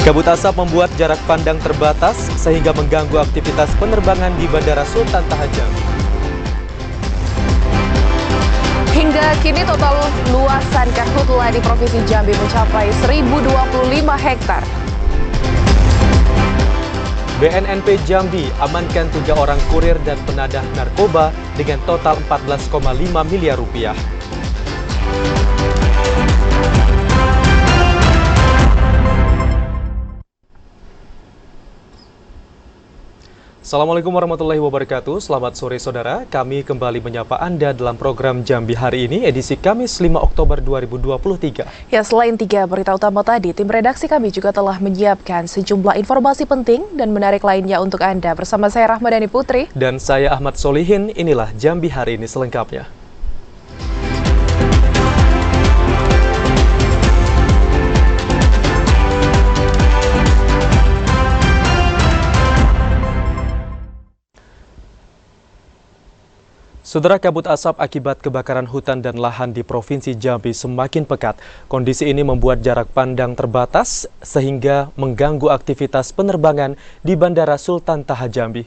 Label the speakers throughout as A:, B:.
A: Kabut asap membuat jarak pandang terbatas sehingga mengganggu aktivitas penerbangan di Bandara Sultan Toha Jambi.
B: Hingga kini total luasan karhutla di Provinsi Jambi mencapai 1.025 hektar.
A: BNNP Jambi amankan 3 orang kurir dan penadah narkoba dengan total 14,5 miliar rupiah. Assalamualaikum warahmatullahi wabarakatuh. Selamat sore saudara. Kami kembali menyapa Anda dalam program Jambi hari ini, edisi Kamis 5 Oktober 2023.
B: Ya, selain 3 berita utama tadi, tim redaksi kami juga telah menyiapkan sejumlah informasi penting dan menarik lainnya untuk Anda. Bersama saya Rahmadani Putri.
A: Dan saya Ahmad Solihin, inilah Jambi hari ini selengkapnya. Saudara, kabut asap akibat kebakaran hutan dan lahan di Provinsi Jambi semakin pekat. Kondisi ini membuat jarak pandang terbatas sehingga mengganggu aktivitas penerbangan di Bandara Sultan Toha Jambi.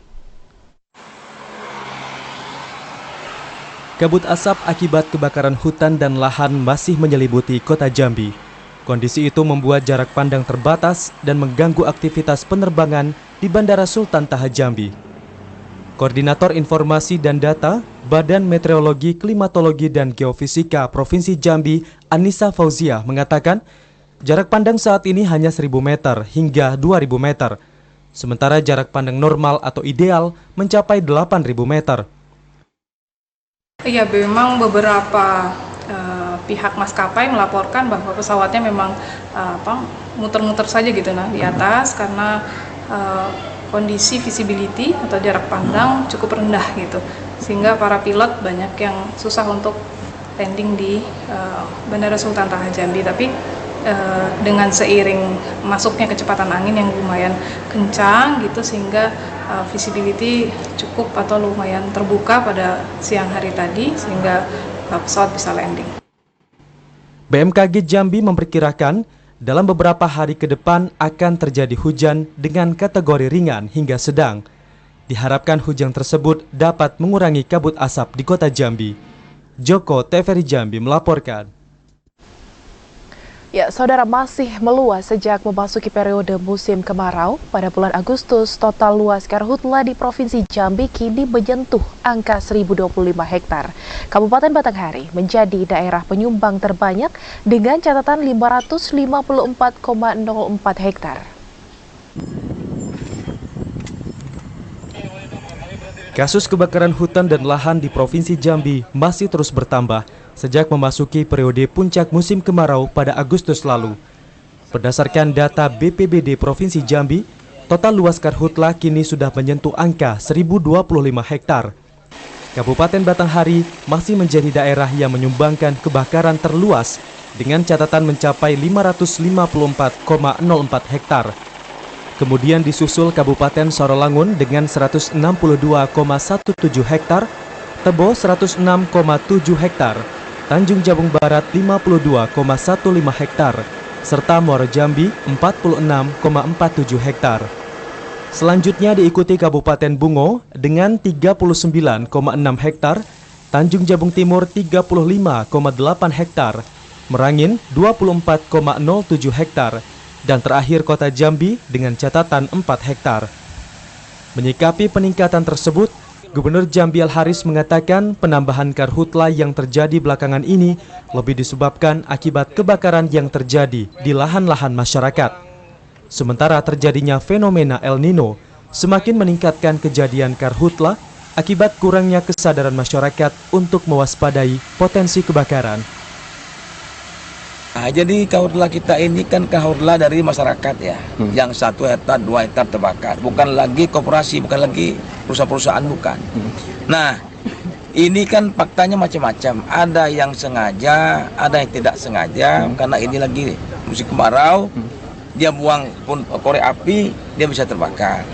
A: Kabut asap akibat kebakaran hutan dan lahan masih menyelimuti kota Jambi. Kondisi itu membuat jarak pandang terbatas dan mengganggu aktivitas penerbangan di Bandara Sultan Toha Jambi. Koordinator Informasi dan Data Badan Meteorologi, Klimatologi, dan Geofisika Provinsi Jambi, Anissa Fauziah, mengatakan jarak pandang saat ini hanya 1.000 meter hingga 2.000 meter, sementara jarak pandang normal atau ideal mencapai 8.000 meter.
C: Iya, memang beberapa pihak maskapai melaporkan bahwa pesawatnya memang muter-muter saja gitu di atas karena kondisi visibility atau jarak pandang cukup rendah gitu, sehingga para pilot banyak yang susah untuk landing di Bandara Sultan Toha Jambi. Tapi dengan seiring masuknya kecepatan angin yang lumayan kencang gitu, sehingga visibility cukup atau lumayan terbuka pada siang hari tadi, sehingga pesawat bisa landing.
A: BMKG Jambi memperkirakan dalam beberapa hari ke depan akan terjadi hujan dengan kategori ringan hingga sedang. Diharapkan hujan tersebut dapat mengurangi kabut asap di kota Jambi. Joko TVRI Jambi melaporkan.
B: Ya, saudara, masih meluas sejak memasuki periode musim kemarau. Pada bulan Agustus, total luas karhutla di Provinsi Jambi kini menyentuh angka 1.025 hektar. Kabupaten Batanghari menjadi daerah penyumbang terbanyak dengan catatan 554,04 hektar.
A: Kasus kebakaran hutan dan lahan di Provinsi Jambi masih terus bertambah sejak memasuki periode puncak musim kemarau pada Agustus lalu. Berdasarkan data BPBD Provinsi Jambi, total luas karhutla kini sudah menyentuh angka 1.025 hektar. Kabupaten Batanghari masih menjadi daerah yang menyumbangkan kebakaran terluas dengan catatan mencapai 554,04 hektar. Kemudian disusul Kabupaten Sarawangun dengan 162,17 hektar, Tebo 106,7 hektar, Tanjung Jabung Barat 52,15 hektar, serta Muaro Jambi 46,47 hektar. Selanjutnya diikuti Kabupaten Bungo dengan 39,6 hektar, Tanjung Jabung Timur 35,8 hektar, Merangin 24,07 hektar, dan terakhir Kota Jambi dengan catatan 4 hektar. Menyikapi peningkatan tersebut, Gubernur Jambi Al-Haris mengatakan penambahan karhutla yang terjadi belakangan ini lebih disebabkan akibat kebakaran yang terjadi di lahan-lahan masyarakat. Sementara terjadinya fenomena El Nino semakin meningkatkan kejadian karhutla akibat kurangnya kesadaran masyarakat untuk mewaspadai potensi kebakaran.
D: Nah, jadi karhutla kita ini kan karhutla dari masyarakat ya, yang 1 hektar, 2 hektar terbakar, bukan lagi koperasi, bukan lagi perusahaan-perusahaan, bukan. Nah, ini kan faktanya macam-macam, ada yang sengaja, ada yang tidak sengaja, karena ini lagi musim kemarau, dia buang pun korek api, dia bisa terbakar.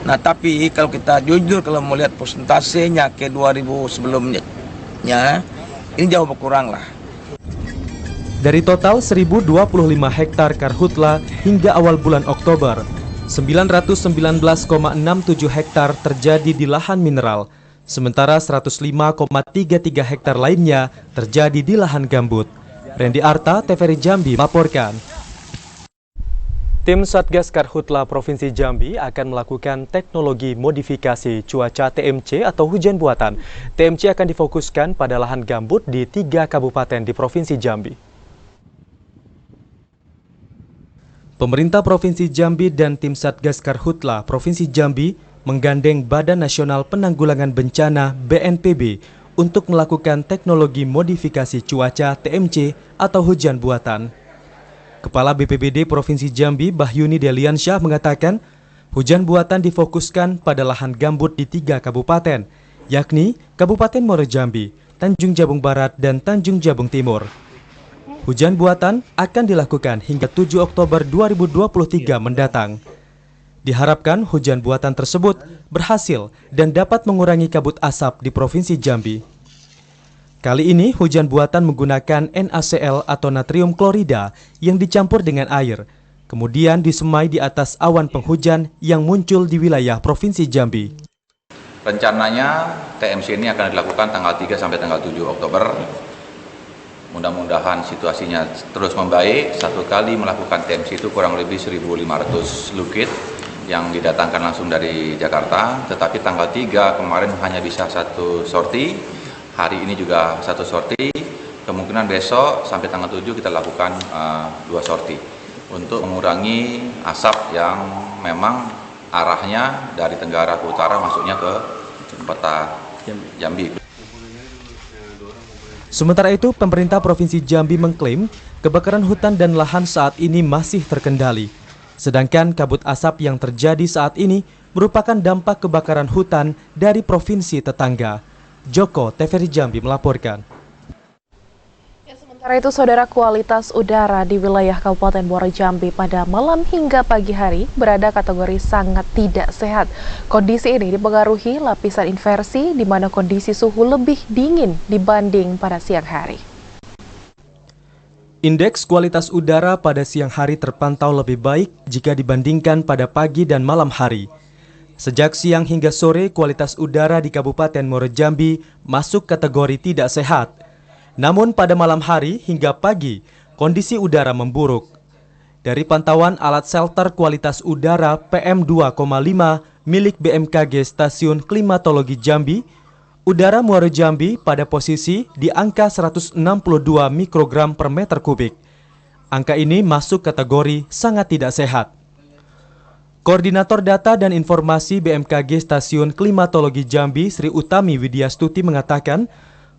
D: Nah, tapi kalau kita jujur, kalau melihat persentasenya ke 2000 sebelumnya, ini jauh berkurang lah.
A: Dari total 1.025 hektar karhutla hingga awal bulan Oktober, 919,67 hektar terjadi di lahan mineral, sementara 105,33 hektar lainnya terjadi di lahan gambut. Randy Arta, TVRI Jambi melaporkan. Tim Satgas Karhutla Provinsi Jambi akan melakukan teknologi modifikasi cuaca TMC atau hujan buatan. TMC akan difokuskan pada lahan gambut di 3 kabupaten di Provinsi Jambi. Pemerintah Provinsi Jambi dan tim Satgas Karhutla Provinsi Jambi menggandeng Badan Nasional Penanggulangan Bencana (BNPB) untuk melakukan teknologi modifikasi cuaca TMC atau hujan buatan. Kepala BPBD Provinsi Jambi, Bahyuni Deliansyah mengatakan, hujan buatan difokuskan pada lahan gambut di 3 kabupaten, yakni Kabupaten Muaro Jambi, Tanjung Jabung Barat, dan Tanjung Jabung Timur. Hujan buatan akan dilakukan hingga 7 Oktober 2023 mendatang. Diharapkan hujan buatan tersebut berhasil dan dapat mengurangi kabut asap di Provinsi Jambi. Kali ini hujan buatan menggunakan NaCl atau natrium klorida yang dicampur dengan air, kemudian disemai di atas awan penghujan yang muncul di wilayah Provinsi Jambi.
E: Rencananya TMC ini akan dilakukan tanggal 3 sampai tanggal 7 Oktober. Mudah-mudahan situasinya terus membaik. Satu kali melakukan TMC itu kurang lebih 1.500 lukit yang didatangkan langsung dari Jakarta. Tetapi tanggal 3 kemarin hanya bisa 1 sorti. Hari ini juga 1 sorti, kemungkinan besok sampai tanggal 7 kita lakukan 2 sorti untuk mengurangi asap yang memang arahnya dari tenggara ke utara masuknya ke kota Jambi.
A: Sementara itu, pemerintah Provinsi Jambi mengklaim kebakaran hutan dan lahan saat ini masih terkendali. Sedangkan kabut asap yang terjadi saat ini merupakan dampak kebakaran hutan dari provinsi tetangga. Joko, TVRI Jambi melaporkan.
B: Sementara itu, saudara, kualitas udara di wilayah Kabupaten Muaro Jambi pada malam hingga pagi hari berada kategori sangat tidak sehat. Kondisi ini dipengaruhi lapisan inversi di mana kondisi suhu lebih dingin dibanding pada siang hari.
A: Indeks kualitas udara pada siang hari terpantau lebih baik jika dibandingkan pada pagi dan malam hari. Sejak siang hingga sore, kualitas udara di Kabupaten Muaro Jambi masuk kategori tidak sehat. Namun pada malam hari hingga pagi, kondisi udara memburuk. Dari pantauan alat shelter kualitas udara PM2,5 milik BMKG Stasiun Klimatologi Jambi, udara Muaro Jambi pada posisi di angka 162 mikrogram per meter kubik. Angka ini masuk kategori sangat tidak sehat. Koordinator Data dan Informasi BMKG Stasiun Klimatologi Jambi, Sri Utami Widyastuti mengatakan,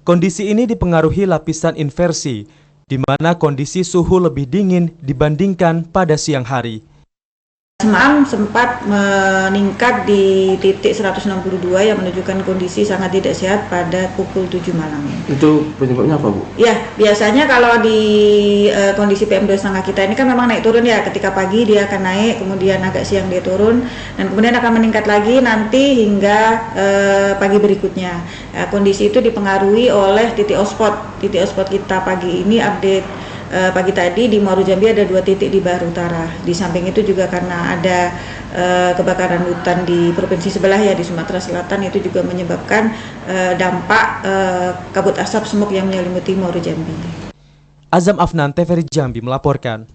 A: kondisi ini dipengaruhi lapisan inversi, di mana kondisi suhu lebih dingin dibandingkan pada siang hari.
F: Semalam sempat meningkat di titik 162 yang menunjukkan kondisi sangat tidak sehat pada pukul 7 malam.
G: Itu penyebabnya apa, Bu?
F: Ya, biasanya kalau di kondisi PM2,5 kita ini kan memang naik turun ya. Ketika pagi dia akan naik, kemudian agak siang dia turun, dan kemudian akan meningkat lagi nanti hingga pagi berikutnya. Kondisi itu dipengaruhi oleh titik hotspot. Titik hotspot kita pagi ini update pagi tadi di Muaro Jambi ada 2 titik di Bahar Utara. Di samping itu juga karena ada kebakaran hutan di provinsi sebelah ya, di Sumatera Selatan, itu juga menyebabkan dampak kabut asap smog yang menyelimuti Muaro Jambi.
A: Azam Afnan, TVRI Jambi melaporkan.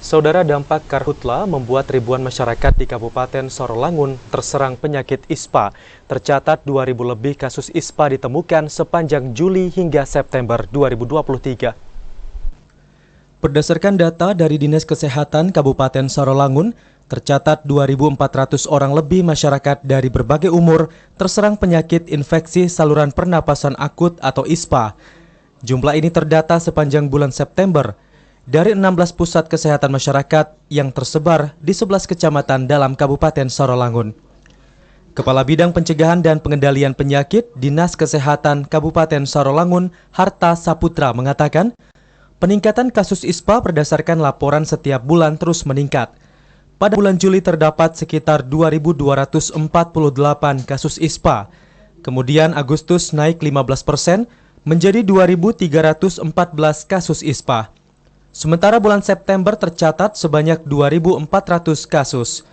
A: Saudara, dampak karhutla membuat ribuan masyarakat di Kabupaten Sorolangun terserang penyakit ISPA. Tercatat 2.000 lebih kasus ISPA ditemukan sepanjang Juli hingga September 2023. Berdasarkan data dari Dinas Kesehatan Kabupaten Sorolangun, tercatat 2.400 orang lebih masyarakat dari berbagai umur terserang penyakit infeksi saluran pernapasan akut atau ISPA. Jumlah ini terdata sepanjang bulan September dari 16 pusat kesehatan masyarakat yang tersebar di 11 kecamatan dalam Kabupaten Sorolangun. Kepala Bidang Pencegahan dan Pengendalian Penyakit Dinas Kesehatan Kabupaten Sorolangun, Harta Saputra mengatakan, peningkatan kasus ISPA berdasarkan laporan setiap bulan terus meningkat. Pada bulan Juli terdapat sekitar 2.248 kasus ISPA. Kemudian Agustus naik 15%, menjadi 2.314 kasus ISPA. Sementara bulan September tercatat sebanyak 2.400 kasus.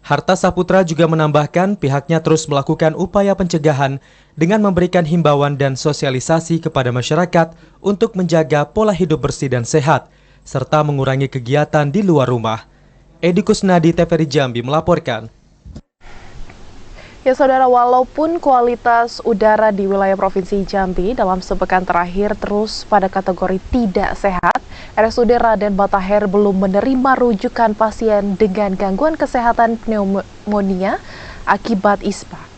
A: Harta Saputra juga menambahkan pihaknya terus melakukan upaya pencegahan dengan memberikan himbauan dan sosialisasi kepada masyarakat untuk menjaga pola hidup bersih dan sehat, serta mengurangi kegiatan di luar rumah. Edi Kusnadi, TVRI Jambi melaporkan.
B: Ya saudara, walaupun kualitas udara di wilayah Provinsi Jambi dalam sepekan terakhir terus pada kategori tidak sehat, RSUD Raden Matahir belum menerima rujukan pasien dengan gangguan kesehatan pneumonia akibat ISPA.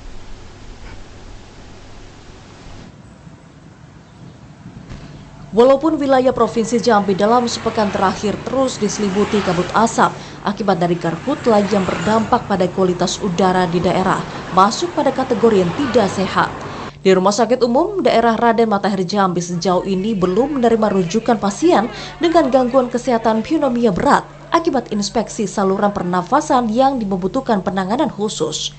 G: Walaupun wilayah Provinsi Jambi dalam sepekan terakhir terus diselimuti kabut asap akibat dari karhutla yang berdampak pada kualitas udara di daerah masuk pada kategori yang tidak sehat. Di Rumah Sakit Umum Daerah Raden Matahir Jambi sejauh ini belum menerima rujukan pasien dengan gangguan kesehatan pneumonia berat akibat inspeksi saluran pernafasan yang membutuhkan penanganan khusus.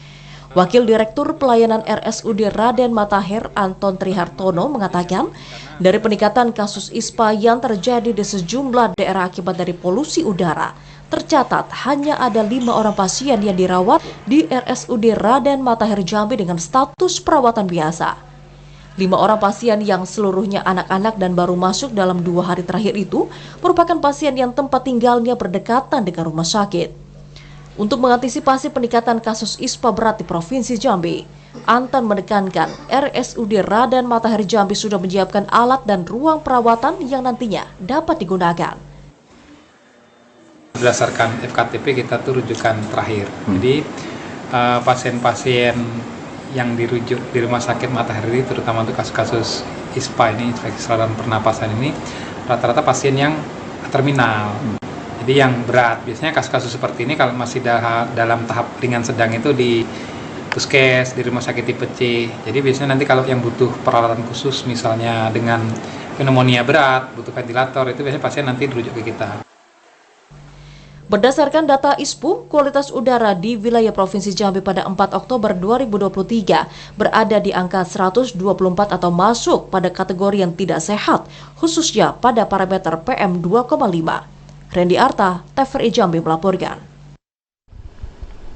G: Wakil Direktur Pelayanan RSUD Raden Matahir Anton Trihartono mengatakan, dari peningkatan kasus ISPA yang terjadi di sejumlah daerah akibat dari polusi udara, tercatat hanya ada 5 orang pasien yang dirawat di RSUD Raden Matahir Jambi dengan status perawatan biasa. 5 orang pasien yang seluruhnya anak-anak dan baru masuk dalam 2 hari terakhir itu merupakan pasien yang tempat tinggalnya berdekatan dengan rumah sakit. Untuk mengantisipasi peningkatan kasus ISPA berat di Provinsi Jambi, Anton menekankan RSUD Raden Matahir Jambi sudah menyiapkan alat dan ruang perawatan yang nantinya dapat digunakan.
H: Berdasarkan FKTP kita tuh rujukan terakhir. Jadi pasien-pasien yang dirujuk di Rumah Sakit Matahari, terutama untuk kasus-kasus ISPA ini, infeksi saluran pernapasan ini, rata-rata pasien yang terminal. Jadi yang berat, biasanya kasus-kasus seperti ini kalau masih dalam tahap ringan sedang itu di puskes, di rumah sakit tipe C. Jadi biasanya nanti kalau yang butuh perawatan khusus misalnya dengan pneumonia berat, butuh ventilator, itu biasanya pasien nanti dirujuk ke kita.
G: Berdasarkan data ISPU, kualitas udara di wilayah Provinsi Jambi pada 4 Oktober 2023 berada di angka 124 atau masuk pada kategori yang tidak sehat, khususnya pada parameter PM 2,5. Randy Arta, TVRI Jambi melaporkan.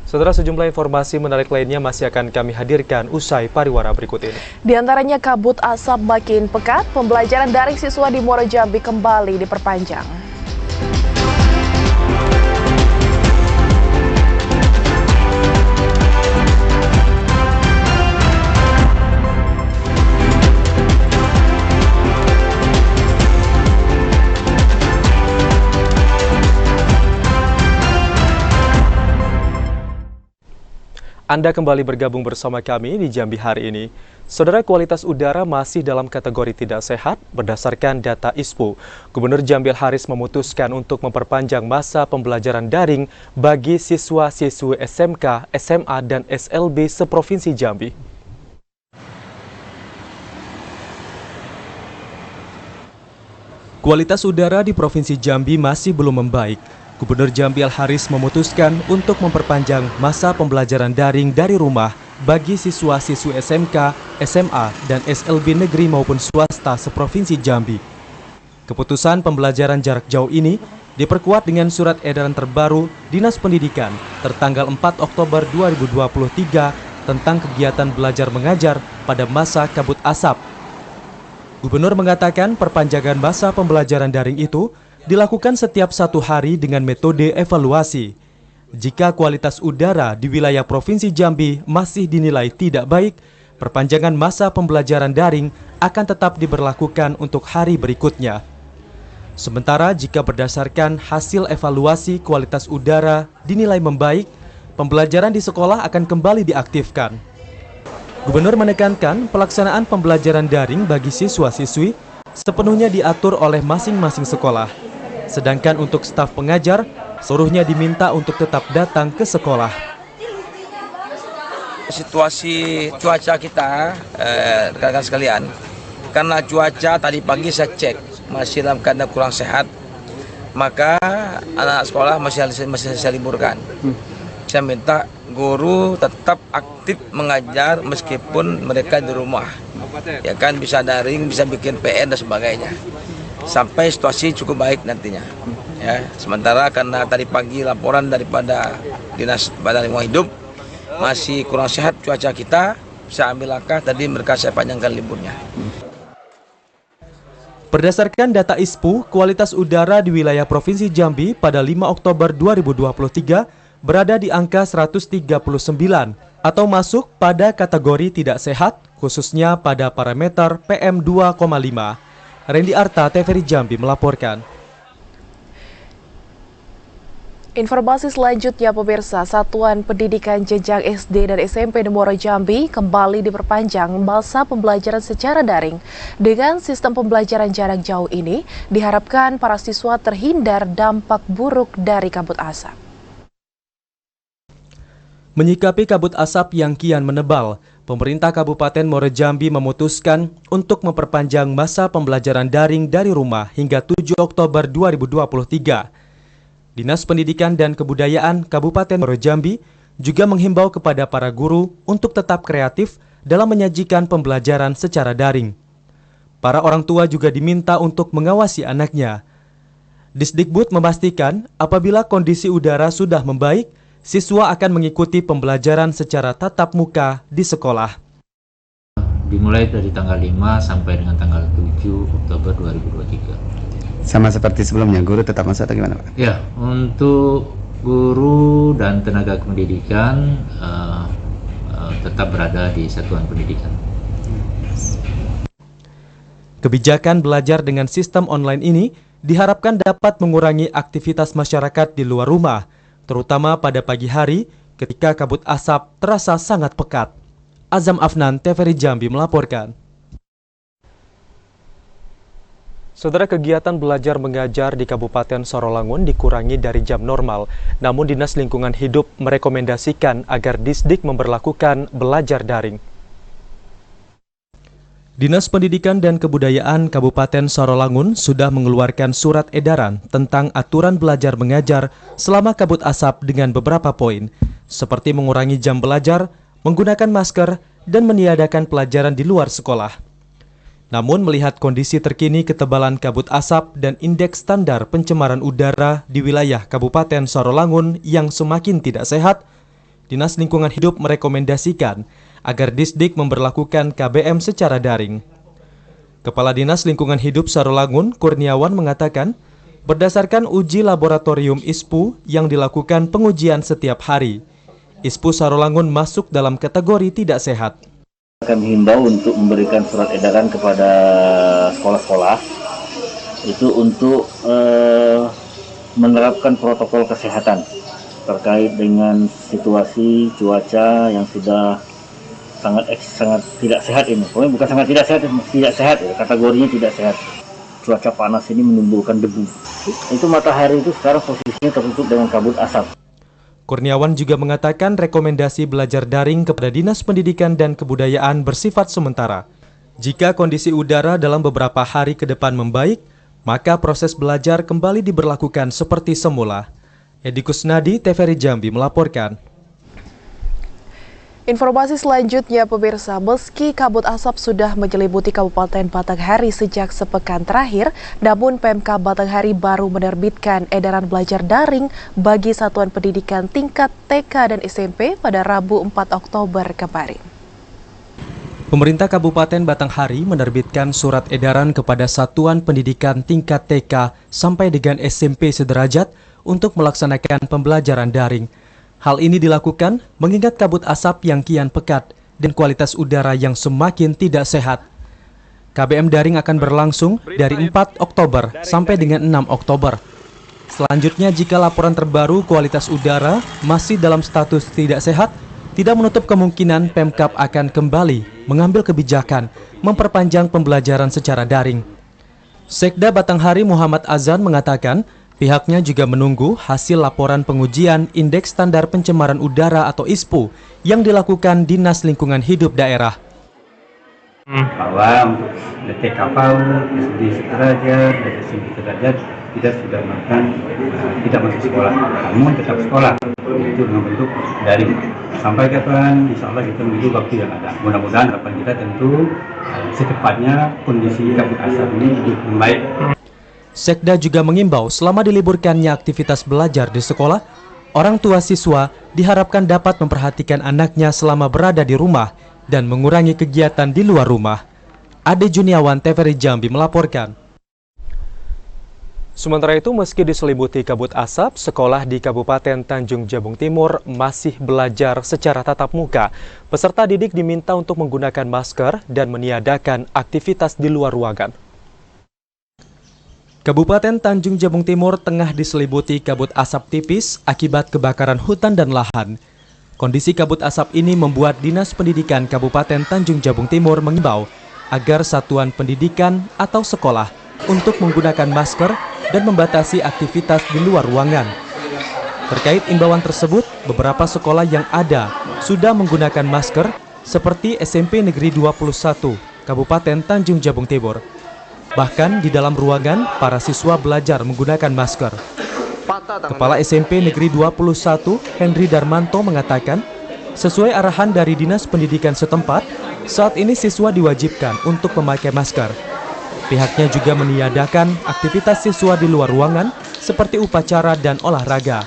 A: Saudara, sejumlah informasi menarik lainnya masih akan kami hadirkan usai pariwara berikut ini.
B: Di antaranya kabut asap makin pekat, pembelajaran daring siswa di Muaro Jambi kembali diperpanjang.
A: Anda kembali bergabung bersama kami di Jambi hari ini. Saudara, kualitas udara masih dalam kategori tidak sehat berdasarkan data ISPU. Gubernur Jambi Haris memutuskan untuk memperpanjang masa pembelajaran daring bagi siswa-siswi SMK, SMA, dan SLB seprovinsi Jambi. Kualitas udara di Provinsi Jambi masih belum membaik. Gubernur Jambi Haris memutuskan untuk memperpanjang masa pembelajaran daring dari rumah bagi siswa-siswi SMK, SMA, dan SLB negeri maupun swasta seprovinsi Jambi. Keputusan pembelajaran jarak jauh ini diperkuat dengan surat edaran terbaru Dinas Pendidikan tertanggal 4 Oktober 2023 tentang kegiatan belajar mengajar pada masa kabut asap. Gubernur mengatakan perpanjangan masa pembelajaran daring itu dilakukan setiap 1 hari dengan metode evaluasi. Jika kualitas udara di wilayah Provinsi Jambi masih dinilai tidak baik, perpanjangan masa pembelajaran daring akan tetap diberlakukan untuk hari berikutnya. Sementara jika berdasarkan hasil evaluasi kualitas udara dinilai membaik, pembelajaran di sekolah akan kembali diaktifkan. Gubernur menekankan pelaksanaan pembelajaran daring bagi siswa-siswi sepenuhnya diatur oleh masing-masing sekolah. Sedangkan untuk staf pengajar, seluruhnya diminta untuk tetap datang ke sekolah.
D: Situasi cuaca kita, rekan-rekan sekalian, karena cuaca tadi pagi saya cek masih dalam keadaan kurang sehat, maka anak sekolah masih saya liburkan. Saya minta guru tetap aktif mengajar meskipun mereka di rumah. Ya kan, bisa daring, bisa bikin PR dan sebagainya. Sampai situasi cukup baik nantinya. Ya, sementara karena tadi pagi laporan daripada Dinas Badan Lingkungan Hidup masih kurang sehat cuaca kita, saya ambil langkah tadi mereka saya panjangkan liburnya.
A: Berdasarkan data ISPU, kualitas udara di wilayah Provinsi Jambi pada 5 Oktober 2023 berada di angka 139 atau masuk pada kategori tidak sehat, khususnya pada parameter PM 2,5. Randy Arta, TVRI Jambi melaporkan.
B: Informasi selanjutnya pemirsa, Satuan Pendidikan Jenjang SD dan SMP di Muaro Jambi kembali diperpanjang masa pembelajaran secara daring. Dengan sistem pembelajaran jarak jauh ini, diharapkan para siswa terhindar dampak buruk dari kabut asap.
A: Menyikapi kabut asap yang kian menebal, pemerintah Kabupaten Muaro Jambi memutuskan untuk memperpanjang masa pembelajaran daring dari rumah hingga 7 Oktober 2023. Dinas Pendidikan dan Kebudayaan Kabupaten Muaro Jambi juga menghimbau kepada para guru untuk tetap kreatif dalam menyajikan pembelajaran secara daring. Para orang tua juga diminta untuk mengawasi anaknya. Disdikbud memastikan apabila kondisi udara sudah membaik, siswa akan mengikuti pembelajaran secara tatap muka di sekolah.
I: Dimulai dari tanggal 5 sampai dengan tanggal 7 Oktober 2023.
J: Sama seperti sebelumnya, guru tetap masuk atau gimana Pak?
I: Ya, untuk guru dan tenaga pendidikan tetap berada di satuan pendidikan.
A: Kebijakan belajar dengan sistem online ini diharapkan dapat mengurangi aktivitas masyarakat di luar rumah, terutama pada pagi hari ketika kabut asap terasa sangat pekat. Azam Afnan, TVRI Jambi melaporkan. Saudara, kegiatan belajar mengajar di Kabupaten Sorolangun dikurangi dari jam normal, namun Dinas Lingkungan Hidup merekomendasikan agar Disdik memberlakukan belajar daring. Dinas Pendidikan dan Kebudayaan Kabupaten Sorolangun sudah mengeluarkan surat edaran tentang aturan belajar mengajar selama kabut asap dengan beberapa poin, seperti mengurangi jam belajar, menggunakan masker, dan meniadakan pelajaran di luar sekolah. Namun melihat kondisi terkini ketebalan kabut asap dan indeks standar pencemaran udara di wilayah Kabupaten Sorolangun yang semakin tidak sehat, Dinas Lingkungan Hidup merekomendasikan agar Disdik memberlakukan KBM secara daring. Kepala Dinas Lingkungan Hidup Sorolangun, Kurniawan, mengatakan, berdasarkan uji laboratorium ISPU yang dilakukan pengujian setiap hari, ISPU Sorolangun masuk dalam kategori tidak sehat.
K: Kami himbau untuk memberikan surat edaran kepada sekolah-sekolah itu untuk menerapkan protokol kesehatan terkait dengan situasi cuaca yang sudah sangat tidak sehat ini. Pokoknya bukan sangat tidak sehat ya, kategorinya tidak sehat. Cuaca panas ini menimbulkan debu. Itu matahari itu sekarang posisinya tertutup dengan kabut asap.
A: Kurniawan juga mengatakan rekomendasi belajar daring kepada Dinas Pendidikan dan Kebudayaan bersifat sementara. Jika kondisi udara dalam beberapa hari ke depan membaik, maka proses belajar kembali diberlakukan seperti semula. Edi Kusnadi, TVRI Jambi melaporkan.
B: Informasi selanjutnya pemirsa, meski kabut asap sudah menyelimuti Kabupaten Batanghari sejak sepekan terakhir, namun PMK Batanghari baru menerbitkan edaran belajar daring bagi satuan pendidikan tingkat TK dan SMP pada Rabu 4 Oktober kemarin.
A: Pemerintah Kabupaten Batanghari menerbitkan surat edaran kepada satuan pendidikan tingkat TK sampai dengan SMP sederajat untuk melaksanakan pembelajaran daring. Hal ini dilakukan mengingat kabut asap yang kian pekat dan kualitas udara yang semakin tidak sehat. KBM daring akan berlangsung dari 4 Oktober sampai dengan 6 Oktober. Selanjutnya, jika laporan terbaru kualitas udara masih dalam status tidak sehat, tidak menutup kemungkinan Pemkab akan kembali mengambil kebijakan memperpanjang pembelajaran secara daring. Sekda Batanghari Muhammad Azan mengatakan, pihaknya juga menunggu hasil laporan pengujian Indeks Standar Pencemaran Udara atau ISPU yang dilakukan Dinas Lingkungan Hidup Daerah.
L: Bahwa untuk TK PAUD, SD sederajat, SMP sederajat
J: kita sudah melakukan tidak masuk sekolah, namun tetap sekolah itu dengan bentuk daring. Sampai kapan? Insya Allah kita menunggu waktu yang ada. Mudah-mudahan harapan kita tentu secepatnya kondisi kabut asap ini membaik.
A: Sekda juga mengimbau selama diliburkannya aktivitas belajar di sekolah, orang tua siswa diharapkan dapat memperhatikan anaknya selama berada di rumah dan mengurangi kegiatan di luar rumah. Ade Juniawan, TVRI Jambi melaporkan. Sementara itu, meski diselimuti kabut asap, sekolah di Kabupaten Tanjung Jabung Timur masih belajar secara tatap muka. Peserta didik diminta untuk menggunakan masker dan meniadakan aktivitas di luar ruangan. Kabupaten Tanjung Jabung Timur tengah diselimuti kabut asap tipis akibat kebakaran hutan dan lahan. Kondisi kabut asap ini membuat Dinas Pendidikan Kabupaten Tanjung Jabung Timur mengimbau agar satuan pendidikan atau sekolah untuk menggunakan masker dan membatasi aktivitas di luar ruangan. Terkait imbauan tersebut, beberapa sekolah yang ada sudah menggunakan masker seperti SMP Negeri 21, Kabupaten Tanjung Jabung Timur. Bahkan di dalam ruangan, para siswa belajar menggunakan masker. Kepala SMP Negeri 21, Henry Darmanto mengatakan, sesuai arahan dari Dinas Pendidikan setempat, saat ini siswa diwajibkan untuk memakai masker. Pihaknya juga meniadakan aktivitas siswa di luar ruangan seperti upacara dan olahraga.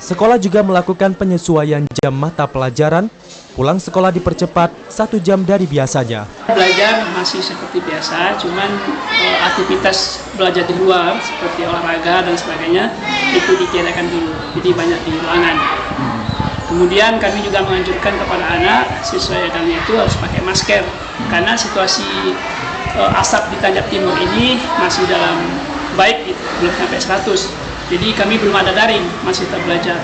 A: Sekolah juga melakukan penyesuaian jam mata pelajaran, pulang sekolah dipercepat 1 jam dari biasanya.
L: Belajar masih seperti biasa, cuman aktivitas belajar di luar seperti olahraga dan sebagainya itu ditiadakan dulu, jadi banyak di ruangan. Kemudian kami juga menganjurkan kepada anak siswa yang itu harus pakai masker karena situasi asap di Tanjung Timur ini masih dalam baik, belum sampai 100. Jadi kami belum ada daring, masih tetap belajar.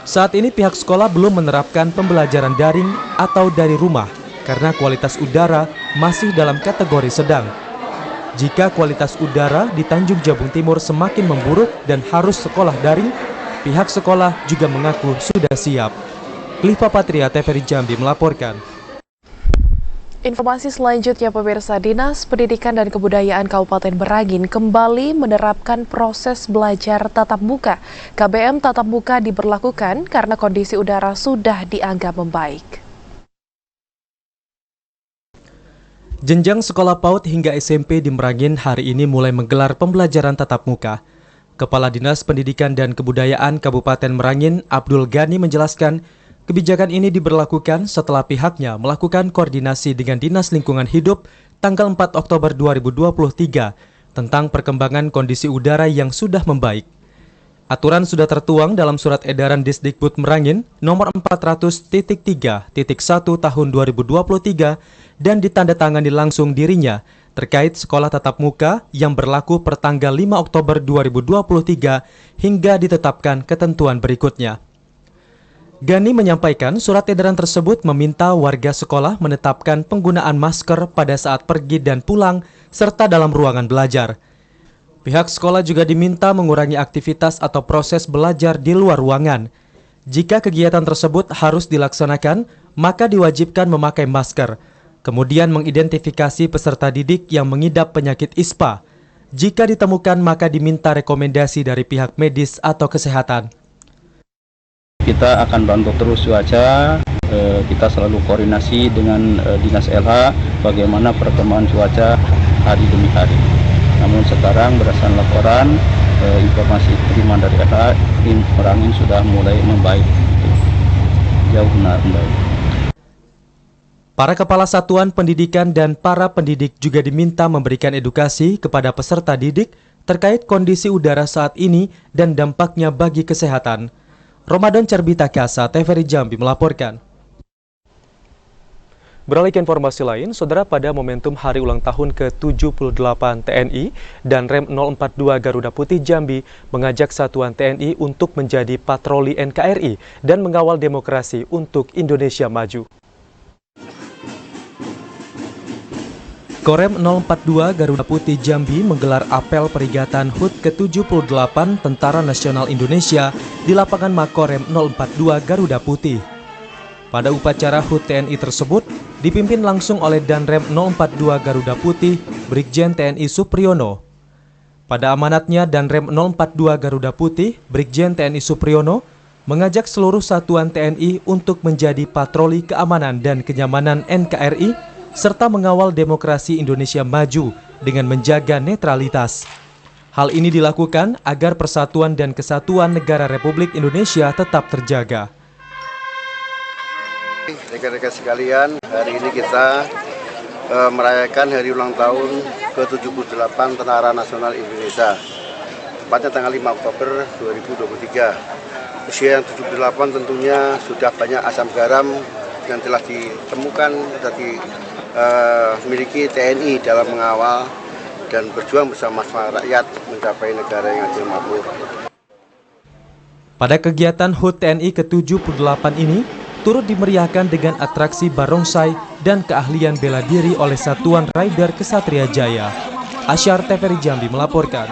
A: Saat ini pihak sekolah belum menerapkan pembelajaran daring atau dari rumah karena kualitas udara masih dalam kategori sedang. Jika kualitas udara di Tanjung Jabung Timur semakin memburuk dan harus sekolah daring, pihak sekolah juga mengaku sudah siap. Cliva Patria, TVRI Jambi melaporkan.
B: Informasi selanjutnya, pemirsa, Dinas Pendidikan dan Kebudayaan Kabupaten Merangin kembali menerapkan proses belajar tatap muka. KBM tatap muka diberlakukan karena kondisi udara sudah dianggap membaik. Jenjang sekolah PAUD hingga SMP di Merangin hari ini mulai menggelar pembelajaran tatap muka. Kepala Dinas Pendidikan dan Kebudayaan Kabupaten Merangin, Abdul Ghani, menjelaskan kebijakan ini diberlakukan setelah pihaknya melakukan koordinasi dengan Dinas Lingkungan Hidup tanggal 4 Oktober 2023 tentang perkembangan kondisi udara yang sudah membaik. Aturan sudah tertuang dalam Surat Edaran Disdikbud Merangin nomor 400.3.1 tahun 2023 dan ditandatangani langsung dirinya terkait sekolah tatap muka yang berlaku per tanggal 5 Oktober 2023 hingga ditetapkan ketentuan berikutnya. Gani menyampaikan surat edaran tersebut meminta warga sekolah menetapkan penggunaan masker pada saat pergi dan pulang serta dalam ruangan belajar. Pihak sekolah juga diminta mengurangi aktivitas atau proses belajar di luar ruangan. Jika kegiatan tersebut harus dilaksanakan, maka diwajibkan memakai masker. Kemudian mengidentifikasi peserta didik yang mengidap penyakit ISPA. Jika ditemukan, maka diminta rekomendasi dari pihak medis atau kesehatan.
M: Kita akan bantu terus cuaca, kita selalu koordinasi dengan Dinas LH bagaimana perkembangan cuaca hari demi hari. Namun sekarang berdasarkan laporan, informasi terima dari LH, Merangin sudah mulai membaik, jauh membaik.
A: Para kepala satuan pendidikan dan para pendidik juga diminta memberikan edukasi kepada peserta didik terkait kondisi udara saat ini dan dampaknya bagi kesehatan. Ramadan Carbita Kasa, TVRI Jambi melaporkan. Beralih ke informasi lain, saudara, pada momentum hari ulang tahun ke-78 TNI dan Rem 042 Garuda Putih Jambi mengajak satuan TNI untuk menjadi patroli NKRI dan mengawal demokrasi untuk Indonesia maju. Korem 042 Garuda Putih Jambi menggelar apel peringatan HUT ke-78 Tentara Nasional Indonesia di lapangan Makorem 042 Garuda Putih. Pada upacara HUT TNI tersebut dipimpin langsung oleh Danrem 042 Garuda Putih, Brigjen TNI Supriyono. Pada amanatnya, Danrem 042 Garuda Putih, Brigjen TNI Supriyono, mengajak seluruh satuan TNI untuk menjadi patroli keamanan dan kenyamanan NKRI, serta mengawal demokrasi Indonesia maju dengan menjaga netralitas. Hal ini dilakukan agar persatuan dan kesatuan negara Republik Indonesia tetap terjaga.
N: Rekan-rekan sekalian, hari ini kita merayakan hari ulang tahun ke-78 Tentara Nasional Indonesia, tepatnya tanggal 5 Oktober 2023. Usia yang 78 tentunya sudah banyak asam garam yang telah ditemukan, telah dimiliki TNI dalam mengawal dan berjuang bersama rakyat mencapai negara yang adil makmur.
A: Pada kegiatan HUT TNI ke-78 ini, turut dimeriahkan dengan atraksi barongsai dan keahlian bela diri oleh Satuan Raider Kesatria Jaya. Asyar TVRI Jambi melaporkan.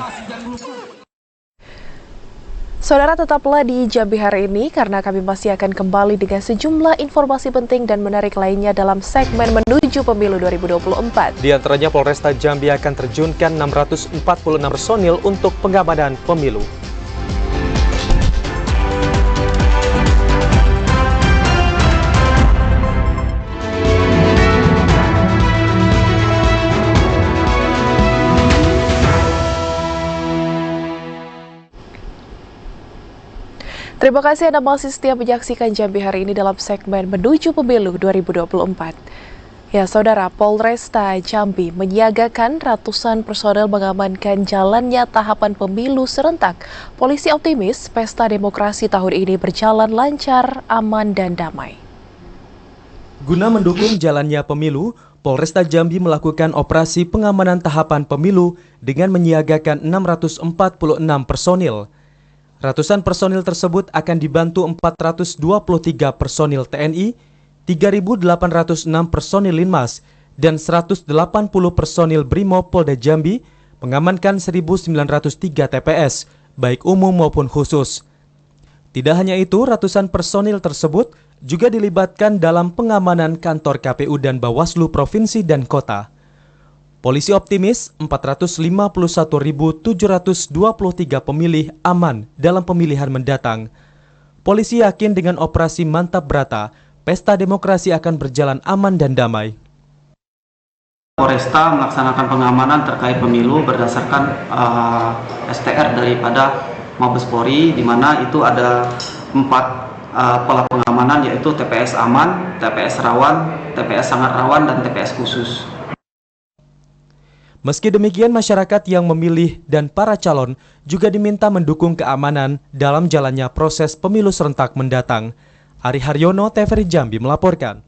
B: Saudara, tetaplah di Jambi hari ini karena kami masih akan kembali dengan sejumlah informasi penting dan menarik lainnya dalam segmen Menuju Pemilu 2024.
A: Di antaranya Polresta Jambi akan terjunkan 646 personil untuk pengamanan pemilu.
B: Terima kasih Anda masih setia menyaksikan Jambi hari ini dalam segmen Menuju Pemilu 2024. Ya, Saudara, Polresta Jambi menyiagakan ratusan personel mengamankan jalannya tahapan pemilu serentak. Polisi optimis pesta demokrasi tahun ini berjalan lancar, aman, dan damai.
A: Guna mendukung jalannya pemilu, Polresta Jambi melakukan operasi pengamanan tahapan pemilu dengan menyiagakan 646 personil. Ratusan personil tersebut akan dibantu 423 personil TNI, 3.806 personil Linmas, dan 180 personil Brimob Polda Jambi mengamankan 1.903 TPS, baik umum maupun khusus. Tidak hanya itu, ratusan personil tersebut juga dilibatkan dalam pengamanan kantor KPU dan Bawaslu Provinsi dan Kota. Polisi optimis 451.723 pemilih aman dalam pemilihan mendatang. Polisi yakin dengan operasi Mantap Brata, pesta demokrasi akan berjalan aman dan damai.
O: Polresta melaksanakan pengamanan terkait pemilu berdasarkan STR daripada Mabes Polri, di mana itu ada 4 pola pengamanan, yaitu TPS aman, TPS rawan, TPS sangat rawan, dan TPS khusus.
A: Meski demikian, masyarakat yang memilih dan para calon juga diminta mendukung keamanan dalam jalannya proses pemilu serentak mendatang. Ari Haryono, TVRI Jambi melaporkan.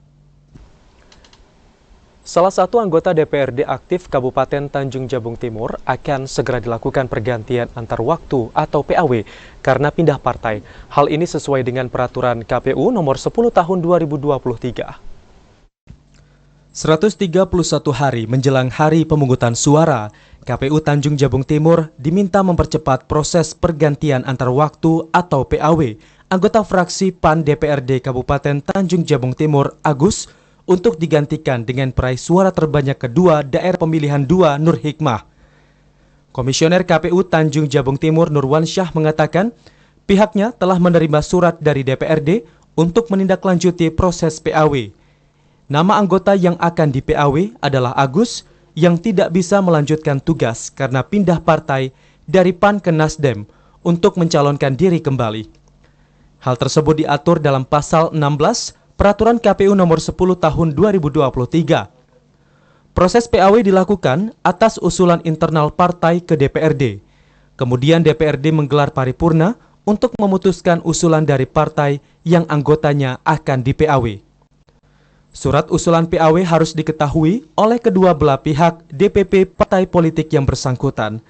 A: Salah satu anggota DPRD aktif Kabupaten Tanjung Jabung Timur akan segera dilakukan pergantian antar waktu atau PAW karena pindah partai. Hal ini sesuai dengan peraturan KPU nomor 10 tahun 2023. 131 hari menjelang hari pemungutan suara, KPU Tanjung Jabung Timur diminta mempercepat proses pergantian antar waktu atau PAW anggota fraksi PAN DPRD Kabupaten Tanjung Jabung Timur, Agus, untuk digantikan dengan peraih suara terbanyak kedua daerah pemilihan 2 Nur Hikmah. Komisioner KPU Tanjung Jabung Timur Nurwansyah mengatakan pihaknya telah menerima surat dari DPRD untuk menindaklanjuti proses PAW. Nama anggota yang akan di PAW adalah Agus yang tidak bisa melanjutkan tugas karena pindah partai dari PAN ke Nasdem untuk mencalonkan diri kembali. Hal tersebut diatur dalam pasal 16 Peraturan KPU nomor 10 tahun 2023. Proses PAW dilakukan atas usulan internal partai ke DPRD. Kemudian DPRD menggelar paripurna untuk memutuskan usulan dari partai yang anggotanya akan di PAW. Surat usulan PAW harus diketahui oleh kedua belah pihak DPP partai politik yang bersangkutan.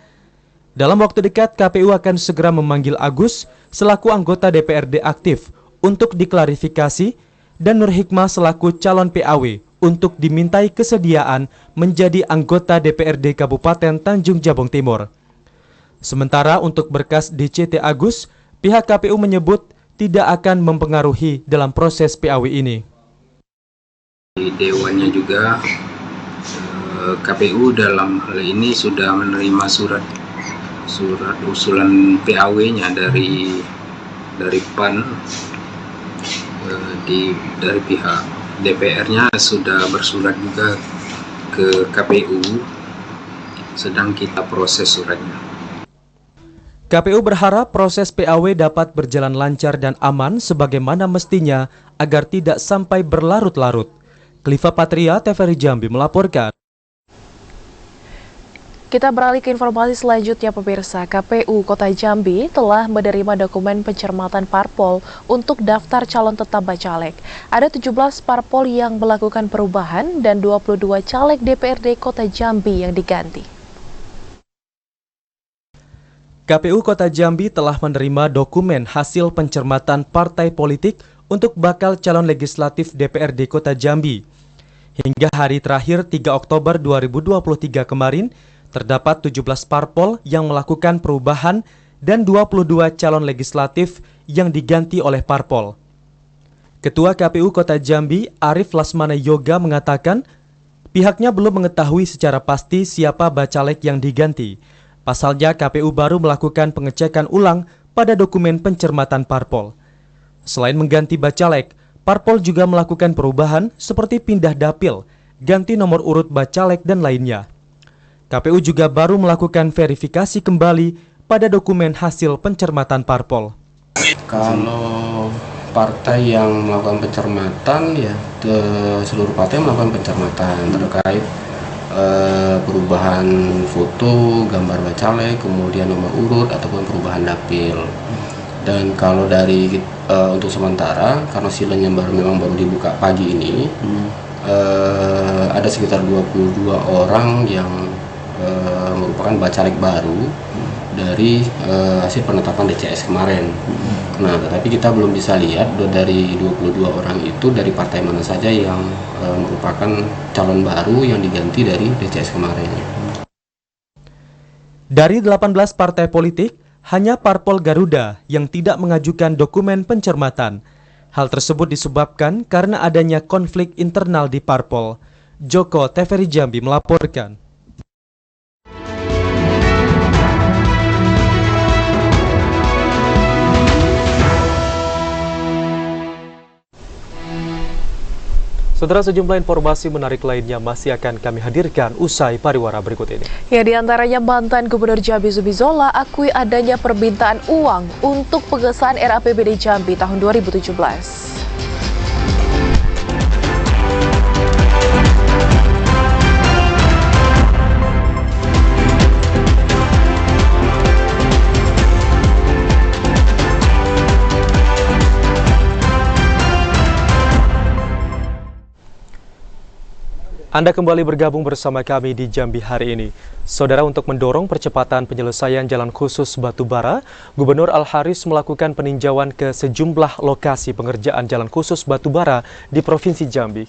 A: Dalam waktu dekat, KPU akan segera memanggil Agus selaku anggota DPRD aktif untuk diklarifikasi dan Nur Hikmah selaku calon PAW untuk dimintai kesediaan menjadi anggota DPRD Kabupaten Tanjung Jabung Timur. Sementara untuk berkas DCT Agus, pihak KPU menyebut tidak akan mempengaruhi dalam proses PAW ini.
P: Dewannya juga KPU dalam hal ini sudah menerima surat usulan PAW-nya dari PAN, dari pihak DPR-nya sudah bersurat juga ke KPU, sedang kita proses suratnya.
A: KPU berharap proses PAW dapat berjalan lancar dan aman sebagaimana mestinya agar tidak sampai berlarut-larut. Kliva Patria, TVRI Jambi melaporkan.
B: Kita beralih ke informasi selanjutnya, pemirsa. KPU Kota Jambi telah menerima dokumen pencermatan parpol untuk daftar calon tetap bacalek. Ada 17 parpol yang melakukan perubahan dan 22 caleg DPRD Kota Jambi yang diganti.
A: KPU Kota Jambi telah menerima dokumen hasil pencermatan partai politik untuk bakal calon legislatif DPRD Kota Jambi. Hingga hari terakhir 3 Oktober 2023 kemarin, terdapat 17 parpol yang melakukan perubahan dan 22 calon legislatif yang diganti oleh parpol. Ketua KPU Kota Jambi, Arif Lasmana Yoga mengatakan, pihaknya belum mengetahui secara pasti siapa bacalek yang diganti. Pasalnya KPU baru melakukan pengecekan ulang pada dokumen pencermatan parpol. Selain mengganti bacalek, parpol juga melakukan perubahan seperti pindah dapil, ganti nomor urut bacalek dan lainnya. KPU juga baru melakukan verifikasi kembali pada dokumen hasil pencermatan parpol.
Q: Kalau partai yang melakukan pencermatan, ya seluruh partai melakukan pencermatan terkait perubahan foto, gambar bacalek, kemudian nomor urut ataupun perubahan dapil. Dan kalau dari untuk sementara, karena silanya memang baru dibuka pagi ini, ada sekitar 22 orang yang merupakan bacalek baru dari hasil penetapan DCS kemarin. Nah, tetapi kita belum bisa lihat dari 22 orang itu dari partai mana saja yang merupakan calon baru yang diganti dari DCS kemarin.
A: Dari 18 partai politik, hanya Parpol Garuda yang tidak mengajukan dokumen pencermatan. Hal tersebut disebabkan karena adanya konflik internal di Parpol. Joko, TVRI Jambi melaporkan. Saudara, sejumlah informasi menarik lainnya masih akan kami hadirkan usai pariwara berikut ini.
B: Ya, diantaranya mantan Gubernur Jambi Zumi Zola akui adanya permintaan uang untuk pengesahan RAPBD Jambi tahun 2017.
A: Anda kembali bergabung bersama kami di Jambi hari ini. Saudara, untuk mendorong percepatan penyelesaian jalan khusus Batubara, Gubernur Al-Haris melakukan peninjauan ke sejumlah lokasi pengerjaan jalan khusus Batubara di Provinsi Jambi.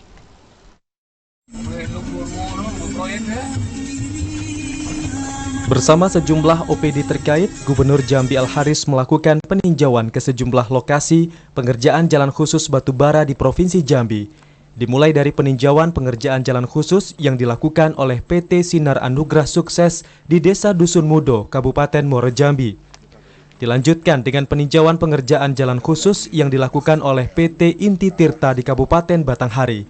A: Bersama sejumlah OPD terkait, Gubernur Jambi Al-Haris melakukan peninjauan ke sejumlah lokasi pengerjaan jalan khusus Batubara di Provinsi Jambi. Dimulai dari peninjauan pengerjaan jalan khusus yang dilakukan oleh PT Sinar Anugrah Sukses di Desa Dusun Mudo, Kabupaten Muaro Jambi. Dilanjutkan dengan peninjauan pengerjaan jalan khusus yang dilakukan oleh PT Inti Tirta di Kabupaten Batanghari.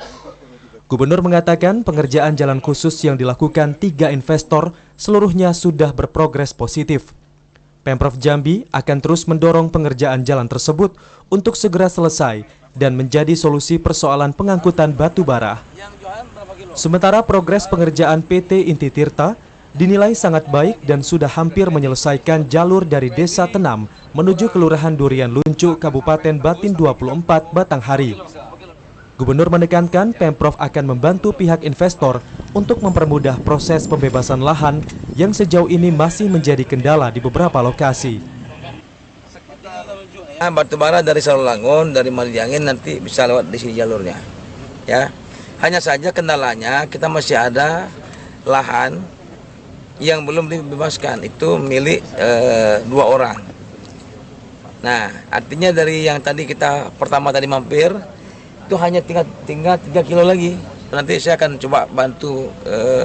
A: Gubernur mengatakan pengerjaan jalan khusus yang dilakukan 3 investor seluruhnya sudah berprogres positif. Pemprov Jambi akan terus mendorong pengerjaan jalan tersebut untuk segera selesai dan menjadi solusi persoalan pengangkutan batu bara. Sementara progres pengerjaan PT Inti Tirta dinilai sangat baik dan sudah hampir menyelesaikan jalur dari Desa Tenam menuju Kelurahan Durian Luncu, Kabupaten Batin 24, Batanghari. Gubernur menekankan Pemprov akan membantu pihak investor untuk mempermudah proses pembebasan lahan yang sejauh ini masih menjadi kendala di beberapa lokasi.
D: Batubara dari Sarolangun, dari Maliangin nanti bisa lewat di sini jalurnya. Ya, hanya saja kendalanya kita masih ada lahan yang belum dibebaskan, itu milik 2 orang. Nah, artinya dari yang tadi kita pertama tadi mampir itu hanya tinggal 3 kilo lagi. Nanti saya akan coba bantu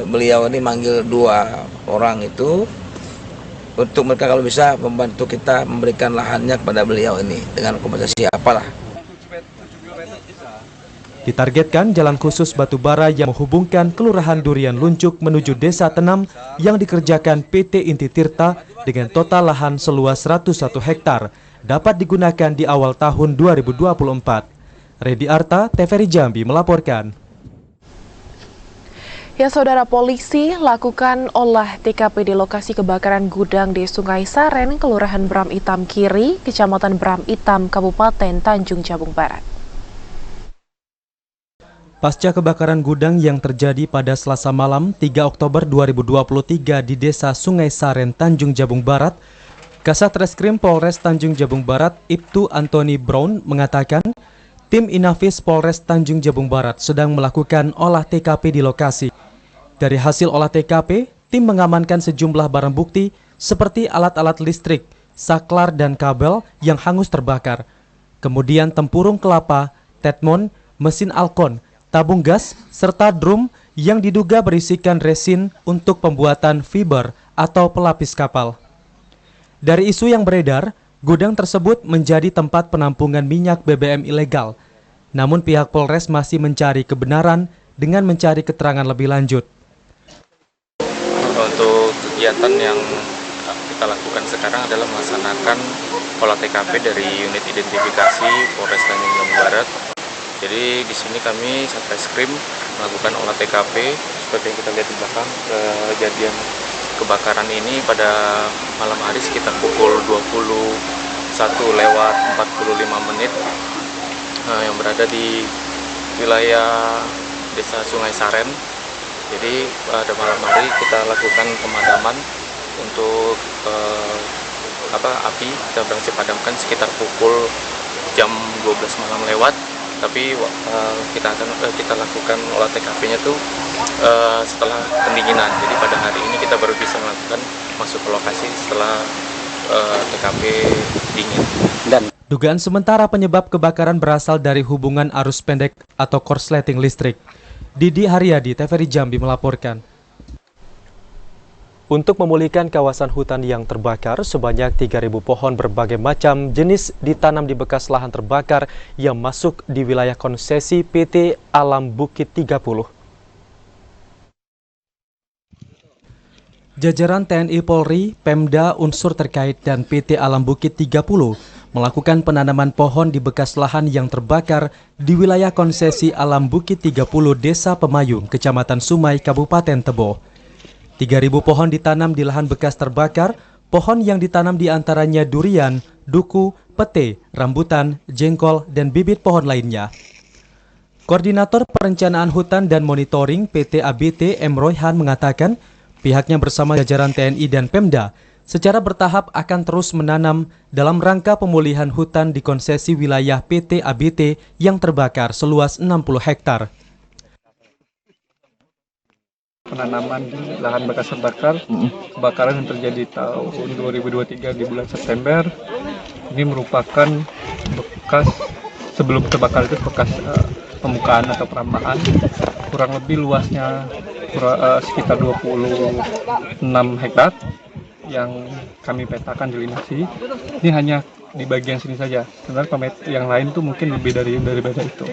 D: beliau ini manggil 2 orang itu untuk mereka kalau bisa membantu kita memberikan lahannya kepada beliau ini dengan kompensasi apalah.
A: Ditargetkan jalan khusus batubara yang menghubungkan Kelurahan Durian Luncuk menuju Desa Tenam yang dikerjakan PT Inti Tirta dengan total lahan seluas 101 hektar dapat digunakan di awal tahun 2024. Redi Arta, TVRI Jambi melaporkan.
B: Ya, saudara, polisi lakukan olah TKP di lokasi kebakaran gudang di Sungai Saren, Kelurahan Bram Itam Kiri, Kecamatan Bram Itam, Kabupaten Tanjung Jabung Barat.
A: Pasca kebakaran gudang yang terjadi pada Selasa malam 3 Oktober 2023 di Desa Sungai Saren, Tanjung Jabung Barat, Kasat Reskrim Polres Tanjung Jabung Barat, Ibtu Anthony Brown mengatakan, tim Inafis Polres Tanjung Jabung Barat sedang melakukan olah TKP di lokasi. Dari hasil olah TKP, tim mengamankan sejumlah barang bukti seperti alat-alat listrik, saklar dan kabel yang hangus terbakar. Kemudian tempurung kelapa, tetmon, mesin alkon, tabung gas, serta drum yang diduga berisikan resin untuk pembuatan fiber atau pelapis kapal. Dari isu yang beredar, gudang tersebut menjadi tempat penampungan minyak BBM ilegal. Namun pihak Polres masih mencari kebenaran dengan mencari keterangan lebih lanjut.
R: Untuk kegiatan yang kita lakukan sekarang adalah melaksanakan olah TKP dari unit identifikasi Polres Tanjung Jabung Barat. Jadi di sini kami Satreskrim melakukan olah TKP seperti yang kita lihat di belakang. Kejadian kebakaran ini pada malam hari sekitar pukul 21:45 yang berada di wilayah Desa Sungai Saren. Jadi pada malam hari kita lakukan pemadaman untuk api. Kita berhasil padamkan sekitar pukul jam 12 malam lewat. Tapi kita lakukan olah TKP-nya tuh setelah pendinginan. Jadi pada hari ini kita baru bisa melakukan masuk ke lokasi setelah TKP dingin.
A: Dan dugaan sementara penyebab kebakaran berasal dari hubungan arus pendek atau korsleting listrik. Didi Haryadi, TVRI Jambi melaporkan. Untuk memulihkan kawasan hutan yang terbakar, sebanyak 3.000 pohon berbagai macam jenis ditanam di bekas lahan terbakar yang masuk di wilayah konsesi PT Alam Bukit 30. Jajaran TNI Polri, Pemda, unsur terkait dan PT Alam Bukit 30 melakukan penanaman pohon di bekas lahan yang terbakar di wilayah konsesi Alam Bukit 30 Desa Pemayung, Kecamatan Sumai, Kabupaten Tebo. 3.000 pohon ditanam di lahan bekas terbakar. Pohon yang ditanam diantaranya durian, duku, pete, rambutan, jengkol, dan bibit pohon lainnya. Koordinator Perencanaan Hutan dan Monitoring PT ABT M. Royhan mengatakan pihaknya bersama jajaran TNI dan Pemda secara bertahap akan terus menanam dalam rangka pemulihan hutan di konsesi wilayah PT ABT yang terbakar seluas 60 hektar.
S: Penanaman di lahan bekas terbakar, kebakaran yang terjadi tahun 2023 di bulan September ini merupakan bekas sebelum terbakar itu bekas pembukaan atau perambahan, kurang lebih luasnya sekitar 26 hektar yang kami petakan delinasi. Ini hanya di bagian sini saja, sebenarnya yang lain itu mungkin lebih daripada itu.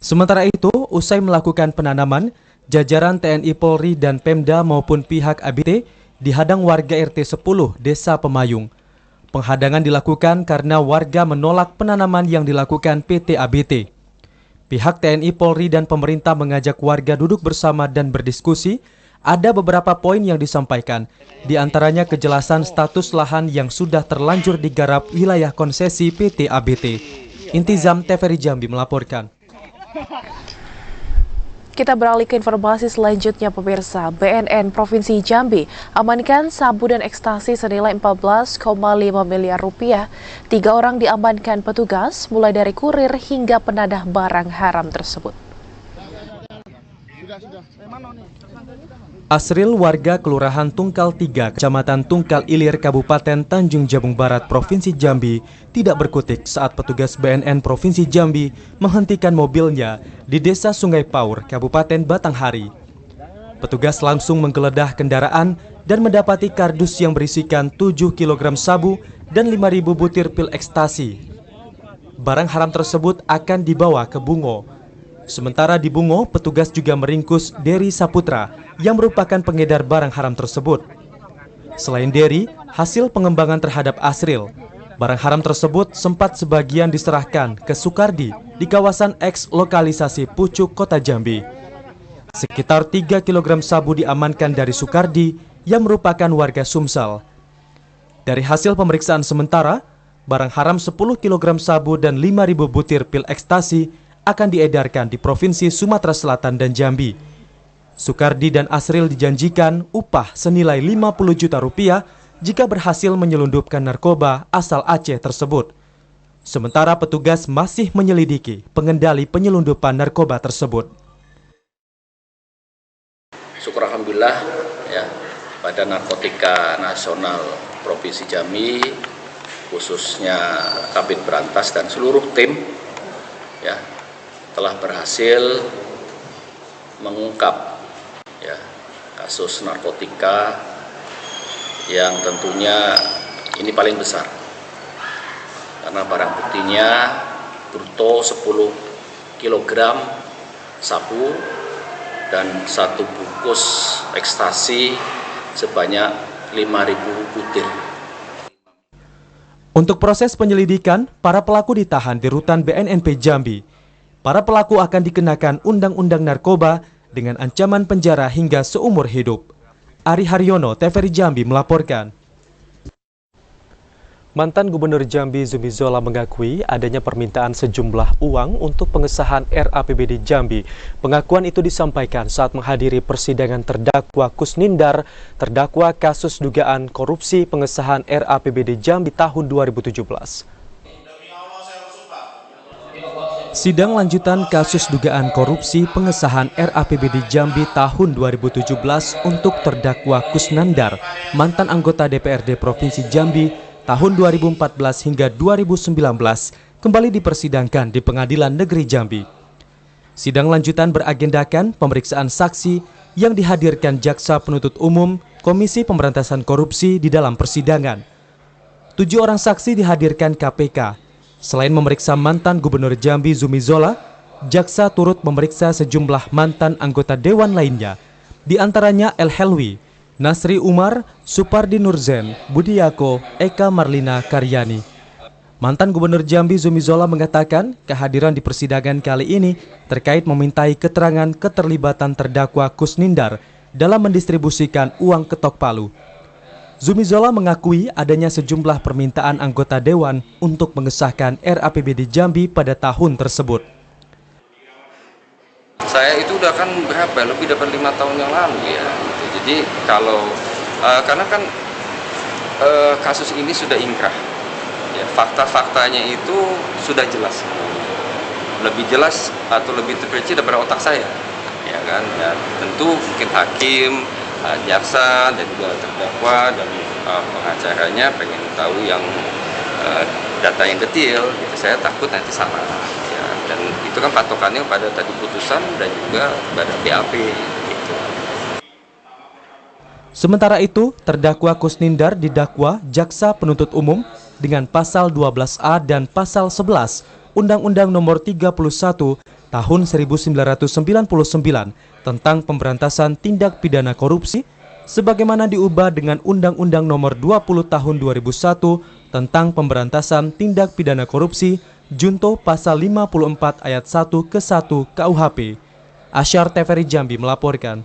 A: Sementara itu, usai melakukan penanaman, jajaran TNI Polri dan Pemda maupun pihak ABT dihadang warga RT 10 Desa Pemayung. Penghadangan dilakukan karena warga menolak penanaman yang dilakukan PT ABT. Pihak TNI Polri dan pemerintah mengajak warga duduk bersama dan berdiskusi. Ada beberapa poin yang disampaikan, di antaranya kejelasan status lahan yang sudah terlanjur digarap wilayah konsesi PT ABT. Intizam, TVRI Jambi melaporkan.
B: Kita beralih ke informasi selanjutnya, pemirsa. BNN Provinsi Jambi amankan sabu dan ekstasi senilai 14,5 miliar rupiah. 3 orang diamankan petugas, mulai dari kurir hingga penadah barang haram tersebut.
A: Asril, warga Kelurahan Tungkal 3, Kecamatan Tungkal Ilir, Kabupaten Tanjung Jabung Barat, Provinsi Jambi, tidak berkutik saat petugas BNN Provinsi Jambi menghentikan mobilnya di Desa Sungai Paur, Kabupaten Batanghari. Petugas langsung menggeledah kendaraan dan mendapati kardus yang berisikan 7 kg sabu dan 5.000 butir pil ekstasi. Barang haram tersebut akan dibawa ke Bungo. Sementara di Bungo, petugas juga meringkus Dery Saputra yang merupakan pengedar barang haram tersebut. Selain Dery, hasil pengembangan terhadap Asril, barang haram tersebut sempat sebagian diserahkan ke Sukardi di kawasan eks lokalisasi Pucuk, Kota Jambi. Sekitar 3 kg sabu diamankan dari Sukardi yang merupakan warga Sumsel. Dari hasil pemeriksaan sementara, barang haram 10 kg sabu dan 5.000 butir pil ekstasi akan diedarkan di Provinsi Sumatera Selatan dan Jambi. Sukardi dan Asril dijanjikan upah senilai 50 juta rupiah jika berhasil menyelundupkan narkoba asal Aceh tersebut. Sementara petugas masih menyelidiki pengendali penyelundupan narkoba tersebut.
T: Syukur alhamdulillah ya, pada Narkotika Nasional Provinsi Jambi, khususnya Kabid Berantas dan seluruh tim ya telah berhasil mengungkap ya kasus narkotika yang tentunya ini paling besar karena barang buktinya bruto 10 kg sabu dan 1 bungkus ekstasi sebanyak 5.000 butir.
A: Untuk proses penyelidikan, para pelaku ditahan di rutan BNNP Jambi. Para pelaku akan dikenakan Undang-Undang Narkoba dengan ancaman penjara hingga seumur hidup. Ari Haryono, TVRI Jambi melaporkan. Mantan Gubernur Jambi Zumi Zola mengakui adanya permintaan sejumlah uang untuk pengesahan RAPBD Jambi. Pengakuan itu disampaikan saat menghadiri persidangan terdakwa Kusnindar, terdakwa kasus dugaan korupsi pengesahan RAPBD Jambi tahun 2017. Sidang lanjutan kasus dugaan korupsi pengesahan RAPBD Jambi tahun 2017 untuk terdakwa Kusnandar, mantan anggota DPRD Provinsi Jambi tahun 2014 hingga 2019, kembali dipersidangkan di Pengadilan Negeri Jambi. Sidang lanjutan beragendakan pemeriksaan saksi yang dihadirkan Jaksa Penuntut Umum Komisi Pemberantasan Korupsi di dalam persidangan. 7 orang saksi dihadirkan KPK. Selain memeriksa mantan Gubernur Jambi Zumi Zola, jaksa turut memeriksa sejumlah mantan anggota dewan lainnya, di antaranya El Helwi, Nasri Umar, Supardi Nurzen, Budiyako, Eka Marlina Karyani. Mantan Gubernur Jambi Zumi Zola mengatakan kehadiran di persidangan kali ini terkait memintai keterangan keterlibatan terdakwa Kusnindar dalam mendistribusikan uang ketok palu. Zumi Zola mengakui adanya sejumlah permintaan anggota dewan untuk mengesahkan RAPBD Jambi pada tahun tersebut.
U: Saya itu udah kan berapa, lebih dari 5 tahun yang lalu ya. Jadi kalau karena kan kasus ini sudah ingkrah, ya, fakta-faktanya itu sudah jelas, lebih jelas atau lebih terperinci daripada otak saya, ya kan. Ya, tentu mungkin hakim, jaksa dan juga terdakwa dan pengacaranya pengen tahu yang data yang detail. Gitu. Saya takut nanti salah. Ya, dan itu kan patokannya pada tadi putusan dan juga pada BAP. Gitu.
A: Sementara itu, terdakwa Kusnindar didakwa Jaksa Penuntut Umum dengan pasal 12A dan pasal 11 Undang-Undang Nomor 31 Tahun 1999 tentang pemberantasan tindak pidana korupsi, sebagaimana diubah dengan Undang-Undang Nomor 20 Tahun 2001 tentang pemberantasan tindak pidana korupsi, Junto Pasal 54 Ayat 1 ke 1 KUHP. Asyar TVRI Jambi melaporkan.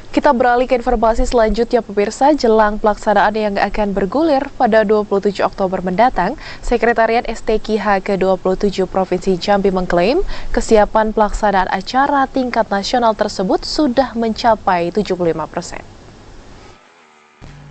B: Kita beralih ke informasi selanjutnya pemirsa. Jelang pelaksanaan yang akan bergulir pada 27 Oktober mendatang, Sekretariat STKH ke-27 Provinsi Jambi mengklaim kesiapan pelaksanaan acara tingkat nasional tersebut sudah mencapai 75%.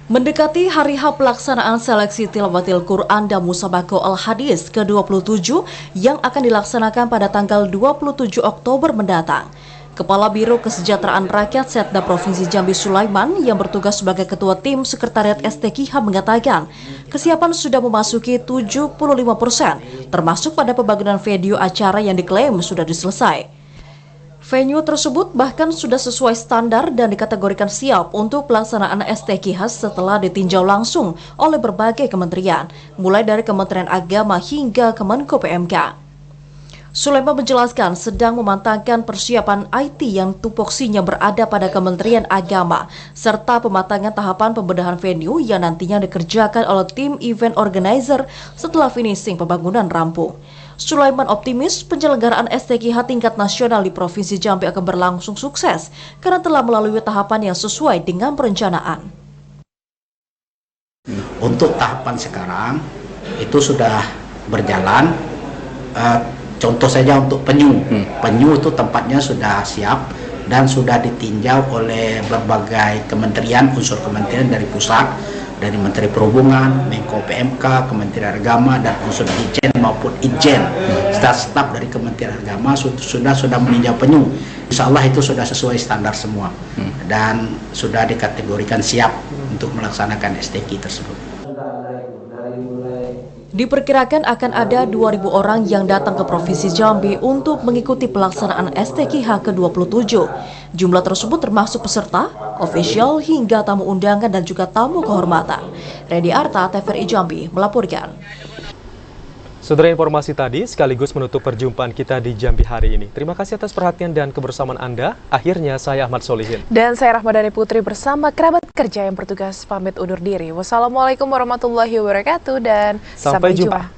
G: Mendekati hari H pelaksanaan seleksi tilawatil Quran dan Musabaqah Al-Hadis ke-27 yang akan dilaksanakan pada tanggal 27 Oktober mendatang. Kepala Biro Kesejahteraan Rakyat Setda Provinsi Jambi Sulaiman yang bertugas sebagai Ketua Tim Sekretariat STQH mengatakan, kesiapan sudah memasuki 75%, termasuk pada pembangunan venue acara yang diklaim sudah diselesai. Venue tersebut bahkan sudah sesuai standar dan dikategorikan siap untuk pelaksanaan STQH setelah ditinjau langsung oleh berbagai kementerian, mulai dari Kementerian Agama hingga Kemenko PMK. Sulaiman menjelaskan sedang memantangkan persiapan IT yang tupoksinya berada pada Kementerian Agama, serta pematangan tahapan pembedahan venue yang nantinya dikerjakan oleh tim event organizer setelah finishing pembangunan rampung. Sulaiman optimis penyelenggaraan STQH tingkat nasional di Provinsi Jambi akan berlangsung sukses karena telah melalui tahapan yang sesuai dengan perencanaan.
C: Untuk tahapan sekarang itu sudah berjalan. Contoh saja untuk penyu. Penyu itu tempatnya sudah siap dan sudah ditinjau oleh berbagai kementerian, unsur kementerian dari pusat, dari Menteri Perhubungan, Menko PMK, Kementerian Agama, dan unsur Dijen maupun Ijen, staf-staf dari Kementerian Agama sudah meninjau penyu. Insya Allah itu sudah sesuai standar semua dan sudah dikategorikan siap untuk melaksanakan STQ tersebut.
G: Diperkirakan akan ada 2.000 orang yang datang ke Provinsi Jambi untuk mengikuti pelaksanaan STQH ke-27. Jumlah tersebut termasuk peserta, ofisial hingga tamu undangan dan juga tamu kehormatan. Redi Arta, TVRI Jambi melaporkan.
A: Saudara, informasi tadi sekaligus menutup perjumpaan kita di Jambi hari ini. Terima kasih atas perhatian dan kebersamaan Anda. Akhirnya saya Ahmad Solihin.
B: Dan saya Rahmadani Putri bersama kerabat kerja yang bertugas pamit undur diri. Wassalamualaikum warahmatullahi wabarakatuh dan sampai jumpa.